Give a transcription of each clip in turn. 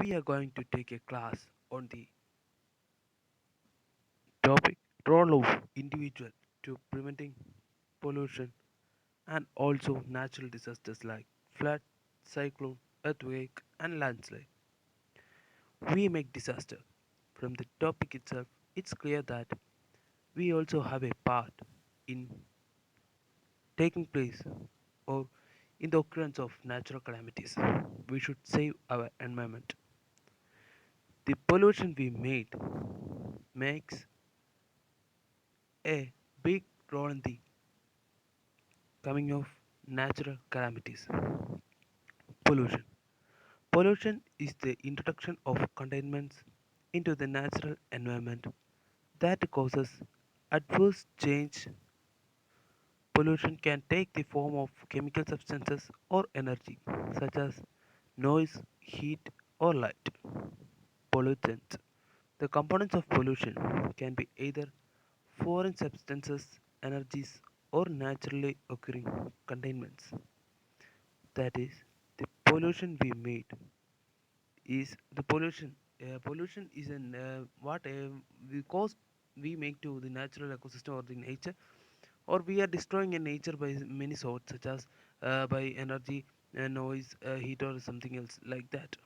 we are going to take a class on the topic role of individual to preventing pollution and also natural disasters like flood, cyclone, earthquake and landslide. We make disaster. From the topic itself, it's clear that we also have a part in taking place or in the occurrence of natural calamities. We should save our environment. The pollution we made makes a big role in the coming of natural calamities. Pollution. Pollution is the introduction of contaminants into the natural environment that causes adverse change. Pollution can take the form of chemical substances or energy, such as noise, heat, or light. Pollutants. The components of pollution can be either foreign substances, energies, or naturally occurring contaminants. That is, the pollution we made is the pollution. Pollution is an what we cause we make to the natural ecosystem or the nature, or we are destroying a nature by many sorts, such as by energy, noise, heat, or something else like that.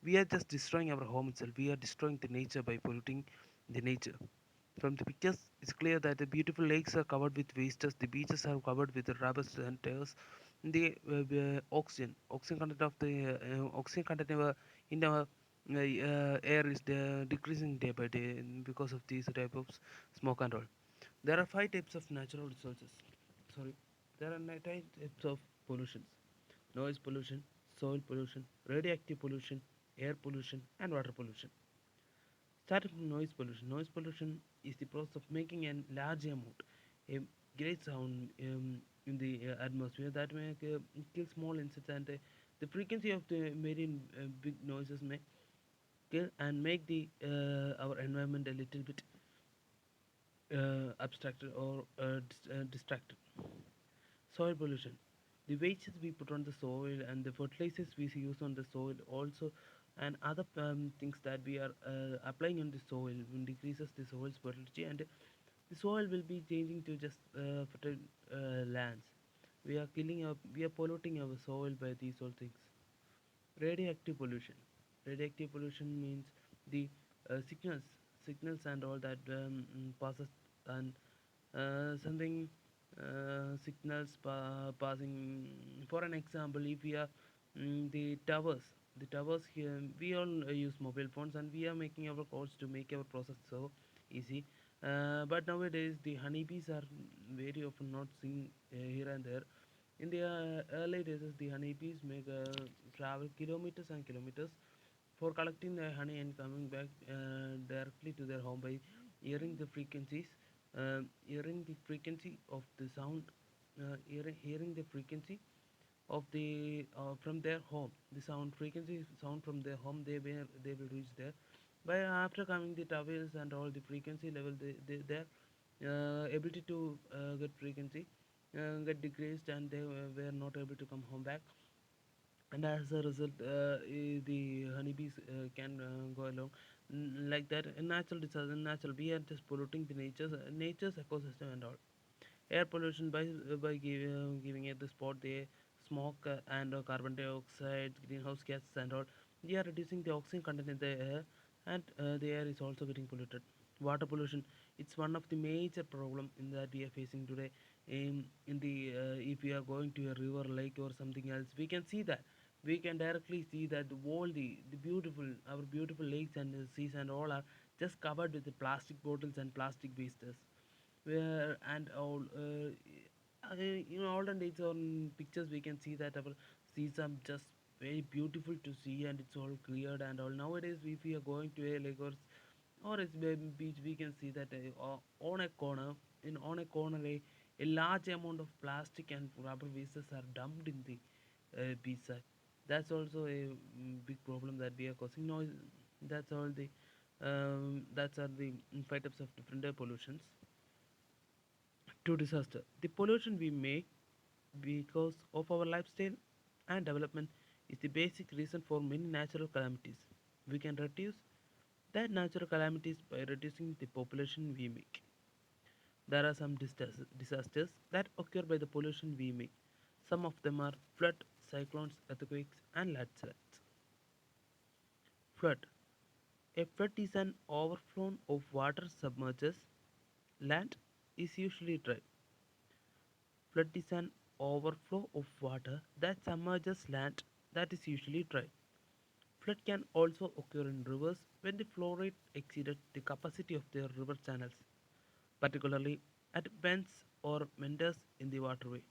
We are just destroying our home itself. We are destroying the nature by polluting the nature. From the pictures, it's clear that the beautiful lakes are covered with wastes. The beaches are covered with rubber and tears. The oxygen content of the oxygen content in our air is decreasing day by day because of these type of smoke and all. There are five types of natural resources. Sorry, there are nine types of pollutions: noise pollution, soil pollution, radioactive pollution, air pollution, and water pollution. Starting from noise pollution. Noise pollution is the process of making a large amount, a great sound in the atmosphere that may kill small insects, and the frequency of the very big noises may kill and make the our environment a little bit abstracted or distracted. Soil pollution. The wastes we put on the soil and the fertilizers we use on the soil also, and other things that we are applying on the soil decreases the soil's fertility, and the soil will be changing to just fertile lands. We are polluting our soil by these all things. Radioactive pollution. Radioactive pollution means the signals and all that passes, and something signals passing. For an example, if we are the towers here, we all use mobile phones and we are making our calls to make our process so easy. But nowadays, the honeybees are very often not seen here and there. In the early days, the honeybees make travel kilometers and kilometers for collecting the honey and coming back directly to their home by hearing the frequencies, hearing the frequency of the sound, hearing the frequency of the from their home, the sound frequency sound from their home. They will reach there. By after coming the towers and all the frequency level, their ability to get frequency get decreased, and they were not able to come home back. And as a result, the honeybees can go along like that. A natural disaster, natural. We are just polluting the nature's ecosystem and all. Air pollution by giving it the spot the smoke and carbon dioxide, greenhouse gases and all. We are reducing the oxygen content in the air, and the air is also getting polluted. Water pollution. It's one of the major problem in that we are facing today. In the if we are going to a river, lake, or something else, we can see that we can directly see that the beautiful our beautiful lakes and seas and all are just covered with the plastic bottles and plastic wastes, where and all in olden days on pictures we can see that our seas are just very beautiful to see, and it's all cleared and all. Nowadays if we are going to a lake or a beach, we can see that on a corner a large amount of plastic and rubber wastes are dumped in the beach side. That's also a big problem that we are causing noise. That's all the that's are the five types of different pollutions to disaster. The pollution we make because of our lifestyle and development is the basic reason for many natural calamities. We can reduce that natural calamities by reducing the population we make. There are some disasters that occur by the pollution we make. Some of them are flood, cyclones, earthquakes, and landslides. Flood. A flood is an overflow of water submerges land is usually dry. Flood is an overflow of water that submerges land that is usually dry. Flood can also occur in rivers when the flow rate exceeded the capacity of their river channels, particularly at bends or meanders in the waterway.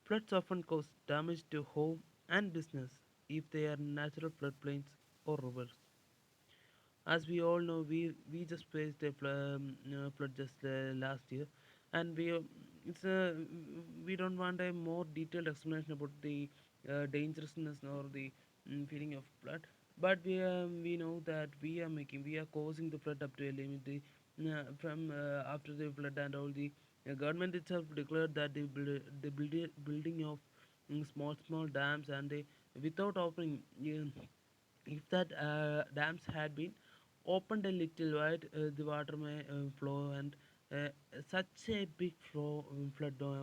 Floods often cause damage to home and business if they are natural floodplains or rivers. As we all know, we just faced a flood just last year, and it's we don't want a more detailed explanation about the dangerousness or the feeling of flood, but we know that we are causing the flood up to a limit. From after the flood and all the government itself declared that building of small dams and they without opening. If that dams had been opened a little wide, the water may flow, and uh, such a big flood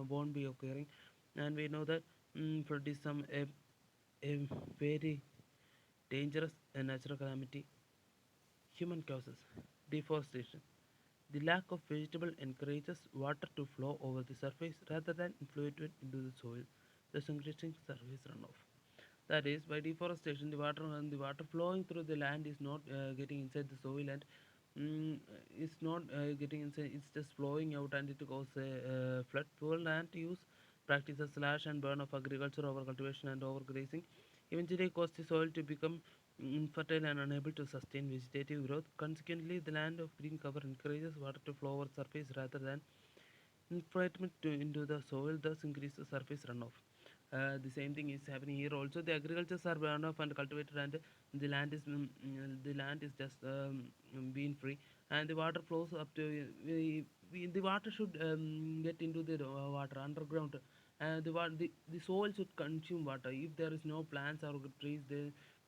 won't be occurring. And we know that flood is a very dangerous natural calamity. Human causes deforestation. The lack of vegetable encourages water to flow over the surface rather than infiltrate it into the soil, thus increasing surface runoff. That is, by deforestation, the water flowing through the land is not getting inside the soil and it's not getting inside. It's just flowing out and it causes a flood. Poor land use practices slash and burn of agriculture, over cultivation and overgrazing eventually cause the soil to become infertile and unable to sustain vegetative growth. Consequently, the land of green cover encourages water to flow over surface rather than infiltrate into the soil, thus increases surface runoff. The same thing is happening here also. The agricultures are burned off and cultivated, and the land is just being free, and the water flows up to the water should get into the water underground. The soil should consume water. If there is no plants or trees,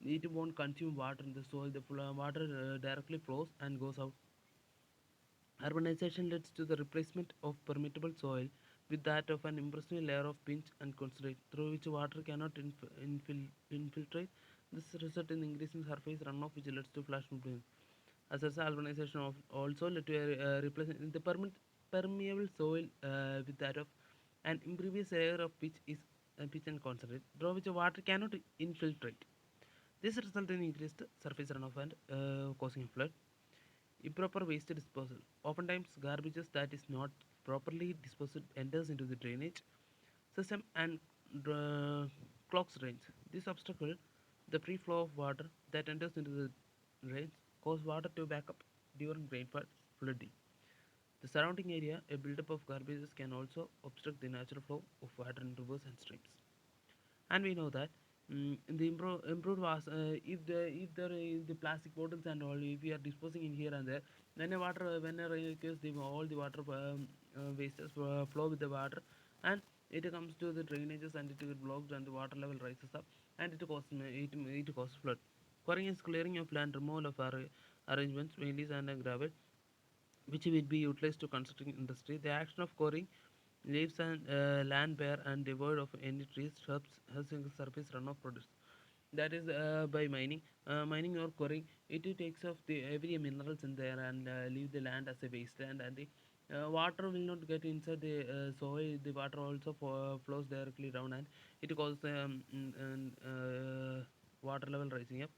it won't consume water in the soil. The water directly flows and goes out. Urbanization leads to the replacement of permeable soil with that of an impressive layer of pinch and concentrate, through which water cannot infiltrate. This results in increasing surface runoff, which leads to flash flooding. As a urbanization of also led to a replacement the permeable soil with that of an impervious layer of pitch and concentrate, through which water cannot infiltrate. This results in increased surface runoff and causing flood. Improper waste disposal. Oftentimes, garbages that is not properly disposed enters into the drainage system and clogs drains. This obstacle, the free flow of water that enters into the drains, cause water to back up during rainfall flooding. The surrounding area, a buildup of garbages can also obstruct the natural flow of water in rivers and streams. And we know that the improved was if there is the plastic bottles and all, if we are disposing in here and there, when a rain occurs, all the water wastes flow with the water, and it comes to the drainages and it get blocked and the water level rises up and it causes flood. Quarrying is clearing of land, removal of arrangements, mainly sand and gravel, which will be utilized to constructing industry. The action of quarrying leaves land bare and devoid of any trees, shrubs, helping surface runoff produce. That is by mining. Mining or quarrying, it takes off the every minerals in there and leave the land as a wasteland, and the water will not get inside the soil. The water also flows directly down, and it causes water level rising up.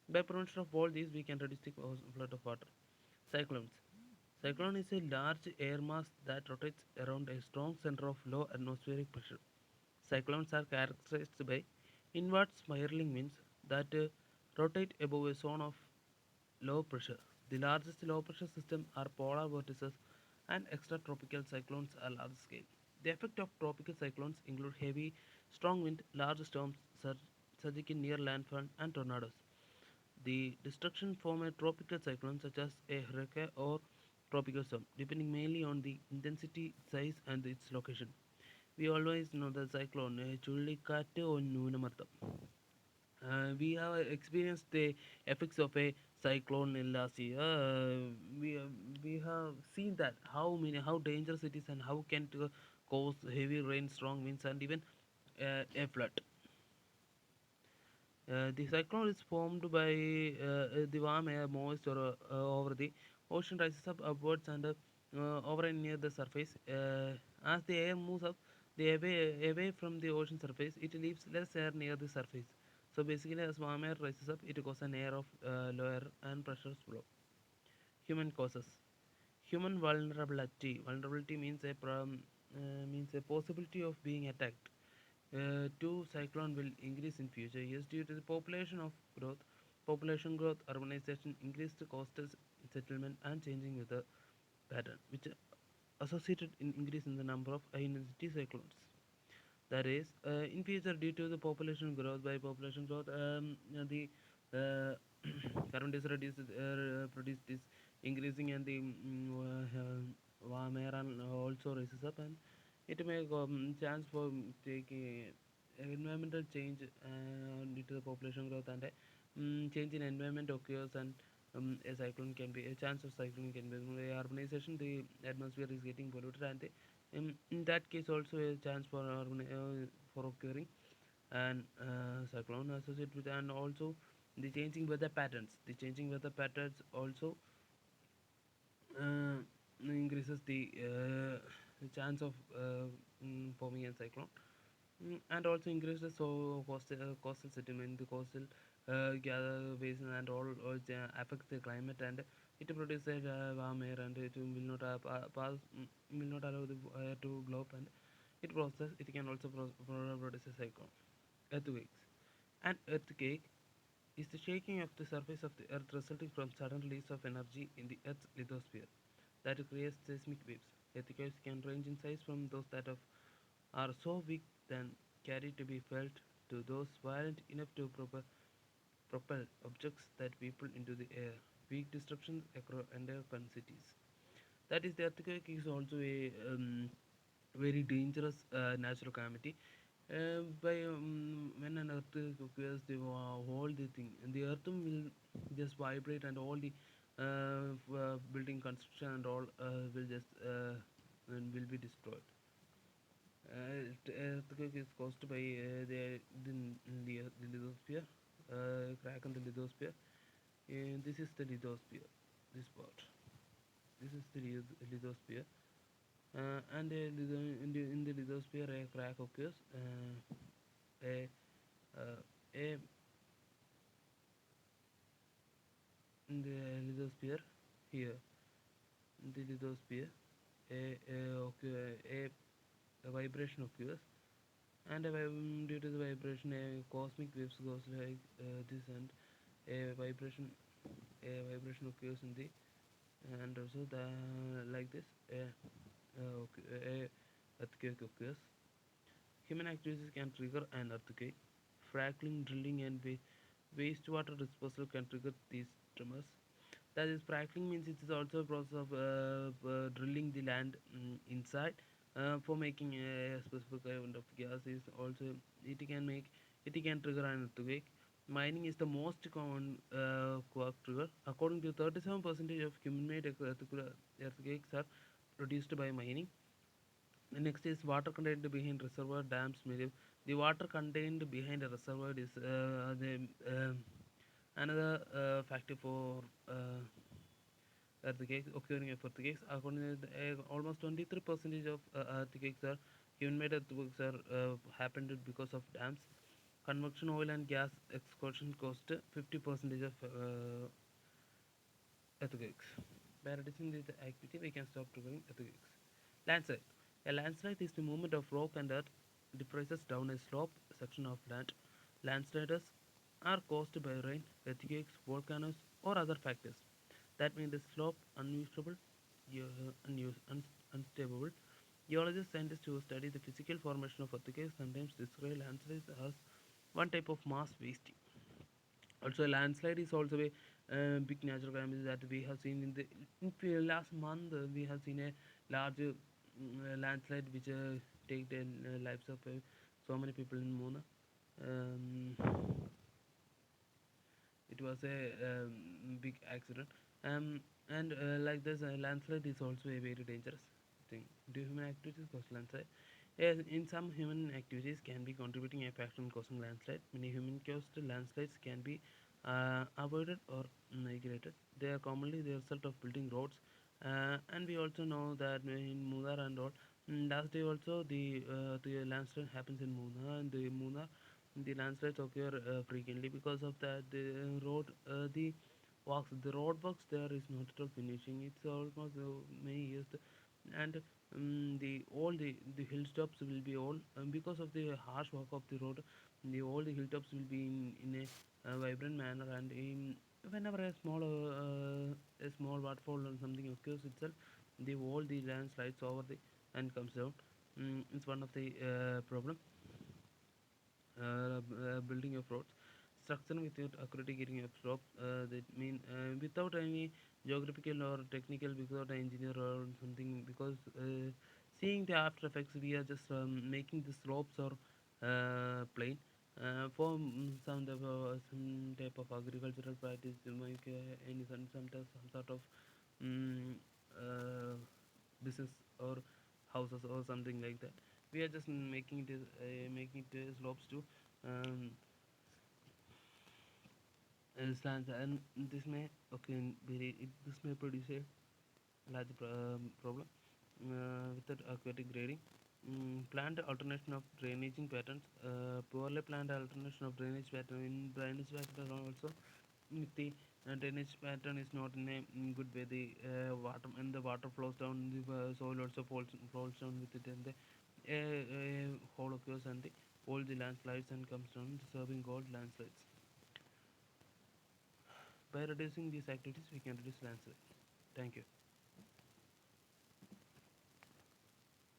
By prevention of all these, we can reduce the flood of water. Cyclones. Cyclone is a large air mass that rotates around a strong center of low atmospheric pressure. Cyclones are characterized by inward spiraling winds that rotate above a zone of low pressure. The largest low pressure systems are polar vortices, and extratropical cyclones are large scale. The effect of tropical cyclones include heavy, strong wind, large storms, surging near landfall, and tornadoes. The destruction from a tropical cyclone, such as a hurricane or tropical storm, depending mainly on the intensity, size, and its location. We always know the cyclone, ചുഴലിക്കാറ്റ് or ന്യൂനമർദ്ദം. We have experienced the effects of a cyclone in last year. We have seen that how dangerous it is and how can it cause heavy rain, strong winds, and even a flood. The cyclone is formed by the warm air moist over the ocean rises up upwards and over and near the surface. As the air moves up, away from the ocean surface, it leaves less air near the surface. So basically, as warm air rises up, it causes an air of lower and pressures below. Human causes. Human vulnerability. Vulnerability means a possibility of being attacked. Two cyclone will increase in future years due to the population growth, urbanization, increased coastal settlement, and changing weather pattern, which are associated in increase in the number of high intensity cyclones. That is, in future, due to the population growth, the uh, carbon dioxide is produced is increasing, and the warm air and also rises up, and it may chance for taking environmental change due to the population growth, and change in environment occurs, and a chance of cyclone can be the urbanization. The atmosphere is getting polluted, and in that case also a chance for occurring and cyclone associated with, and also the changing weather patterns also uh, increases the chance of forming a cyclone. And also increases coastal settlement, the coastal gather basin and all affects the climate, and it produces warm air, and it will not will not allow the air to blow up, and it can also produce a cyclone. Earthquakes. An earthquake is the shaking of the surface of the earth resulting from sudden release of energy in the earth's lithosphere that creates seismic waves. Earthquakes can range in size from those that are so weak than carry to be felt to those violent enough to propel objects that people into the air. Weak disruptions across entire cities. That is, the earthquake is also a very dangerous natural calamity. When an earthquake occurs, all the thing, and the earth will just vibrate, and all the building construction and all will just and will be destroyed. Earthquake is caused by the lithosphere, crack in the lithosphere. This is the lithosphere. This part. This is the lithosphere. And in the lithosphere, a crack occurs. A, a in the lithosphere here, in the lithosphere, a vibration occurs, and due to the vibration, a cosmic waves goes like this, and a vibration, occurs in the, and also the like this, a earthquake occurs. Human activities can trigger an earthquake. Fracking, drilling, and wastewater disposal can trigger these tremors. That is, fracking means it is also a process of drilling the land inside for making a specific kind of gas. Is also it can trigger an earthquake. Mining is the most common quark trigger. According to 37% of human-made earthquakes are produced by mining. The next is water contained behind reservoir dams. Medium. The water contained behind a reservoir is the another factor for earthquakes occurring of earthquakes. According to almost 23% of earthquakes are human-made earthquakes are happened because of dams. Convection oil and gas explosion cost 50% of earthquakes. By reducing this activity, we can stop triggering earthquakes. Landslide. A landslide is the movement of rock and earth depresses down a slope section of land. Landslides are caused by rain, earthquakes, volcanoes, or other factors that make the slope unusable, unstable. Geologists, scientists who study the physical formation of earthquakes sometimes describe landslides as one type of mass wasting. Also, a landslide is also a big natural calamity that we have seen last month. We have seen a large landslide which take the lives of so many people in Mona. Um, it was a big accident. And like this, landslide is also a very dangerous thing. Do human activities cause landslide? Yes, in some human activities can be contributing a factor in causing landslide. Many human-caused landslides can be avoided or mitigated. They are commonly the result of building roads, and we also know that in Munnar and all. Last day also the landslide happens in Munnar, and the Munnar the landslides occur frequently because of that the road works there is not at all finishing. It's almost many years, and the hilltops will be all because of the harsh work of the road. All the hilltops will be in a vibrant manner, and whenever a small waterfall or something occurs itself, the land slides over the and comes down. It's one of the problem. Building of roads, structure without accurate getting of slope, that mean without any geographical or technical, without an engineer or something, because seeing the after effects we are just making the slopes or plain for some type of agricultural practice to make any some sort of um, uh, business or houses or something like that. We are just making it slopes to um, slants, and this may this may produce a large problem with the aquatic grading. Planned alternation of drainaging patterns, poorly planned alternation of drainage pattern. In drainage pattern also, if the drainage pattern is not in a good way, the water and the water flows down, the soil also falls down with it, and the hole occurs, and all the landslides and comes down, disturbing all landslides. By reducing these activities, we can reduce landslide. Thank you.